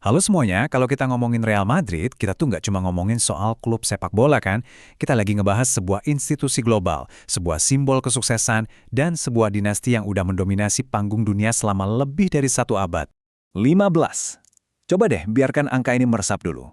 Halo semuanya, kalau kita ngomongin Real Madrid, kita tuh nggak cuma ngomongin soal klub sepak bola kan? Kita lagi ngebahas sebuah institusi global, sebuah simbol kesuksesan, dan sebuah dinasti yang udah mendominasi panggung dunia selama lebih dari 1 abad. 15. Coba deh, biarkan angka ini meresap dulu.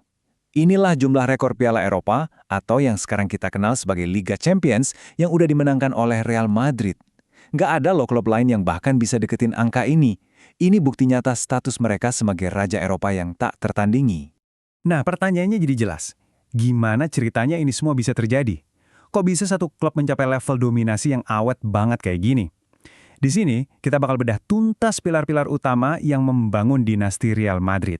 Inilah jumlah rekor Piala Eropa, atau yang sekarang kita kenal sebagai Liga Champions, yang udah dimenangkan oleh Real Madrid. Nggak ada loh klub lain yang bahkan bisa deketin angka ini. Ini bukti nyata status mereka sebagai Raja Eropa yang tak tertandingi. Nah, pertanyaannya jadi jelas. Gimana ceritanya ini semua bisa terjadi? Kok bisa satu klub mencapai level dominasi yang awet banget kayak gini? Di sini, kita bakal bedah tuntas pilar-pilar utama yang membangun dinasti Real Madrid.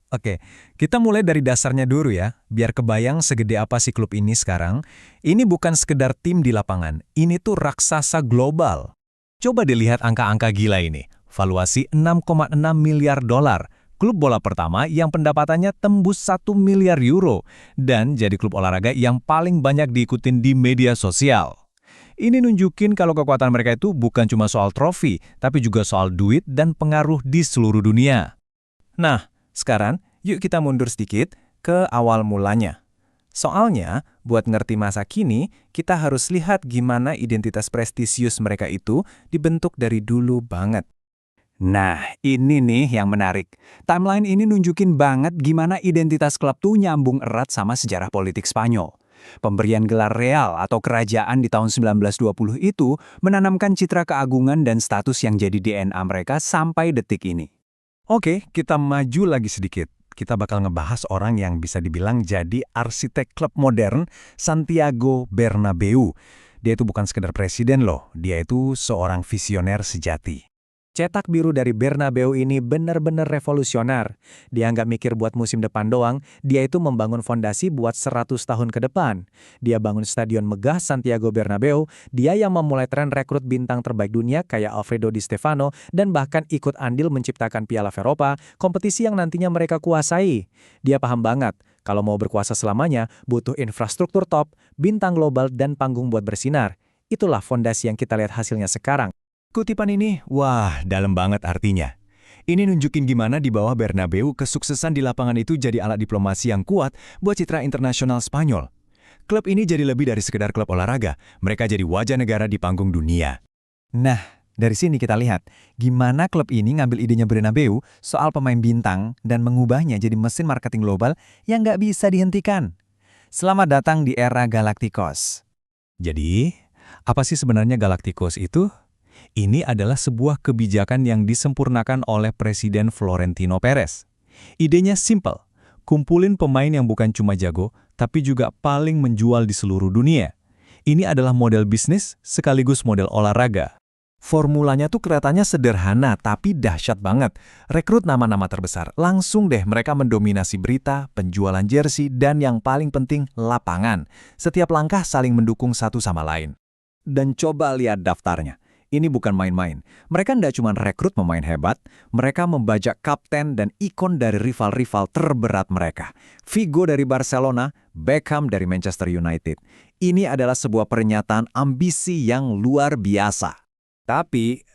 Oke, kita mulai dari dasarnya dulu ya, biar kebayang segede apa sih klub ini sekarang. Ini bukan sekedar tim di lapangan, ini tuh raksasa global. Coba dilihat angka-angka gila ini. Valuasi 6,6 miliar dolar. Klub bola pertama yang pendapatannya tembus 1 miliar euro. Dan jadi klub olahraga yang paling banyak diikutin di media sosial. Ini nunjukin kalau kekuatan mereka itu bukan cuma soal trofi, tapi juga soal duit dan pengaruh di seluruh dunia. Nah, sekarang yuk kita mundur sedikit ke awal mulanya. Soalnya, buat ngerti masa kini, kita harus lihat gimana identitas prestisius mereka itu dibentuk dari dulu banget. Nah, ini nih yang menarik. Timeline ini nunjukin banget gimana identitas klub tuh nyambung erat sama sejarah politik Spanyol. Pemberian gelar Real atau kerajaan di tahun 1920 itu menanamkan citra keagungan dan status yang jadi DNA mereka sampai detik ini. Oke, kita maju lagi sedikit. Kita bakal ngebahas orang yang bisa dibilang jadi arsitek klub modern, Santiago Bernabeu. Dia itu bukan sekedar presiden loh, dia itu seorang visioner sejati. Cetak biru dari Bernabeu ini benar-benar revolusioner. Dia nggak mikir buat musim depan doang, dia itu membangun fondasi buat 100 tahun ke depan. Dia bangun stadion megah Santiago Bernabeu, dia yang memulai tren rekrut bintang terbaik dunia kayak Alfredo Di Stefano, dan bahkan ikut andil menciptakan Piala Eropa, kompetisi yang nantinya mereka kuasai. Dia paham banget, kalau mau berkuasa selamanya, butuh infrastruktur top, bintang global, dan panggung buat bersinar. Itulah fondasi yang kita lihat hasilnya sekarang. Kutipan ini, wah, dalam banget artinya. Ini nunjukin gimana di bawah Bernabeu kesuksesan di lapangan itu jadi alat diplomasi yang kuat buat citra internasional Spanyol. Klub ini jadi lebih dari sekedar klub olahraga, mereka jadi wajah negara di panggung dunia. Nah, dari sini kita lihat gimana klub ini ngambil idenya Bernabeu soal pemain bintang dan mengubahnya jadi mesin marketing global yang nggak bisa dihentikan. Selamat datang di era Galacticos. Jadi, apa sih sebenarnya Galacticos itu? Ini adalah sebuah kebijakan yang disempurnakan oleh Presiden Florentino Perez. Idenya simple, kumpulin pemain yang bukan cuma jago, tapi juga paling menjual di seluruh dunia. Ini adalah model bisnis sekaligus model olahraga. Formulanya tuh kelihatannya sederhana, tapi dahsyat banget. Rekrut nama-nama terbesar, langsung deh mereka mendominasi berita, penjualan jersey, dan yang paling penting, lapangan. Setiap langkah saling mendukung satu sama lain. Dan coba lihat daftarnya. Ini bukan main-main. Mereka tidak cuma rekrut pemain hebat, mereka membajak kapten dan ikon dari rival-rival terberat mereka. Figo dari Barcelona, Beckham dari Manchester United. Ini adalah sebuah pernyataan ambisi yang luar biasa. Tapi,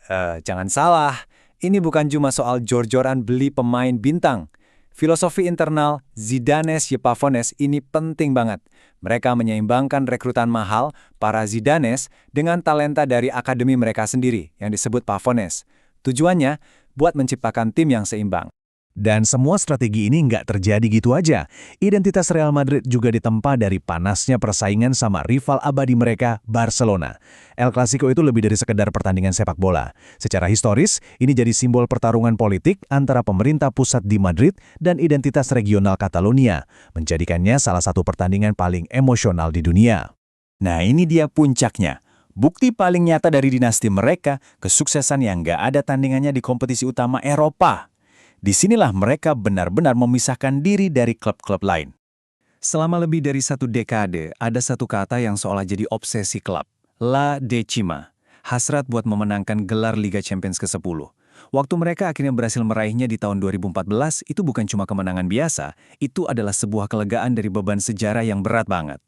jangan salah, ini bukan cuma soal jor-joran beli pemain bintang. Filosofi internal Zidanes Yepavones ini penting banget. Mereka menyeimbangkan rekrutan mahal para Zidanes dengan talenta dari akademi mereka sendiri yang disebut Pavones. Tujuannya buat menciptakan tim yang seimbang. Dan semua strategi ini nggak terjadi gitu aja. Identitas Real Madrid juga ditempa dari panasnya persaingan sama rival abadi mereka, Barcelona. El Clasico itu lebih dari sekedar pertandingan sepak bola. Secara historis, ini jadi simbol pertarungan politik antara pemerintah pusat di Madrid dan identitas regional Catalonia, menjadikannya salah satu pertandingan paling emosional di dunia. Nah, ini dia puncaknya. Bukti paling nyata dari dinasti mereka, kesuksesan yang nggak ada tandingannya di kompetisi utama Eropa. Disinilah mereka benar-benar memisahkan diri dari klub-klub lain. Selama lebih dari 1 dekade, ada satu kata yang seolah jadi obsesi klub. La Decima. Hasrat buat memenangkan gelar Liga Champions ke-10. Waktu mereka akhirnya berhasil meraihnya di tahun 2014, itu bukan cuma kemenangan biasa, itu adalah sebuah kelegaan dari beban sejarah yang berat banget.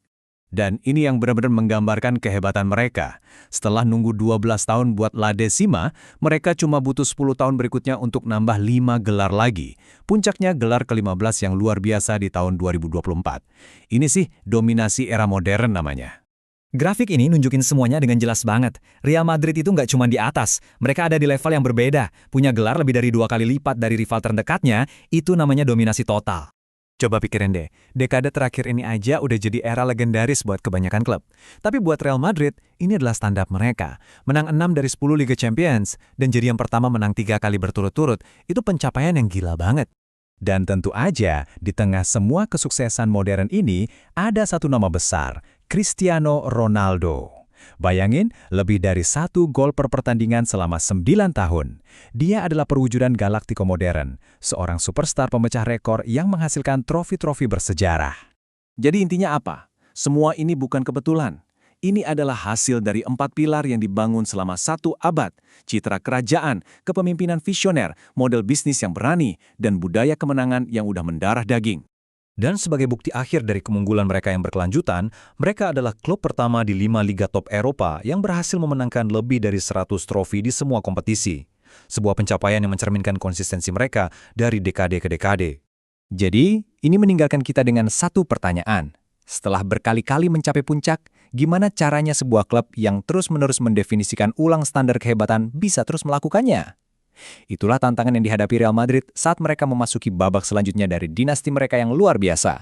Dan ini yang benar-benar menggambarkan kehebatan mereka. Setelah nunggu 12 tahun buat La Decima, mereka cuma butuh 10 tahun berikutnya untuk nambah 5 gelar lagi. Puncaknya gelar ke-15 yang luar biasa di tahun 2024. Ini sih dominasi era modern namanya. Grafik ini nunjukin semuanya dengan jelas banget. Real Madrid itu nggak cuma di atas, mereka ada di level yang berbeda. Punya gelar lebih dari 2 kali lipat dari rival terdekatnya, itu namanya dominasi total. Coba pikirin deh, dekade terakhir ini aja udah jadi era legendaris buat kebanyakan klub. Tapi buat Real Madrid, ini adalah standar mereka. Menang 6 dari 10 Liga Champions, dan jadi yang pertama menang 3 kali berturut-turut, itu pencapaian yang gila banget. Dan tentu aja, di tengah semua kesuksesan modern ini, ada satu nama besar, Cristiano Ronaldo. Bayangin, lebih dari 1 gol per pertandingan selama 9 tahun. Dia adalah perwujudan Galactico modern, seorang superstar pemecah rekor yang menghasilkan trofi-trofi bersejarah. Jadi intinya apa? Semua ini bukan kebetulan. Ini adalah hasil dari 4 pilar yang dibangun selama 1 abad. Citra kerajaan, kepemimpinan visioner, model bisnis yang berani, dan budaya kemenangan yang udah mendarah daging. Dan sebagai bukti akhir dari keunggulan mereka yang berkelanjutan, mereka adalah klub pertama di 5 liga top Eropa yang berhasil memenangkan lebih dari 100 trofi di semua kompetisi. Sebuah pencapaian yang mencerminkan konsistensi mereka dari dekade ke dekade. Jadi, ini meninggalkan kita dengan satu pertanyaan. Setelah berkali-kali mencapai puncak, gimana caranya sebuah klub yang terus-menerus mendefinisikan ulang standar kehebatan bisa terus melakukannya? Itulah tantangan yang dihadapi Real Madrid saat mereka memasuki babak selanjutnya dari dinasti mereka yang luar biasa.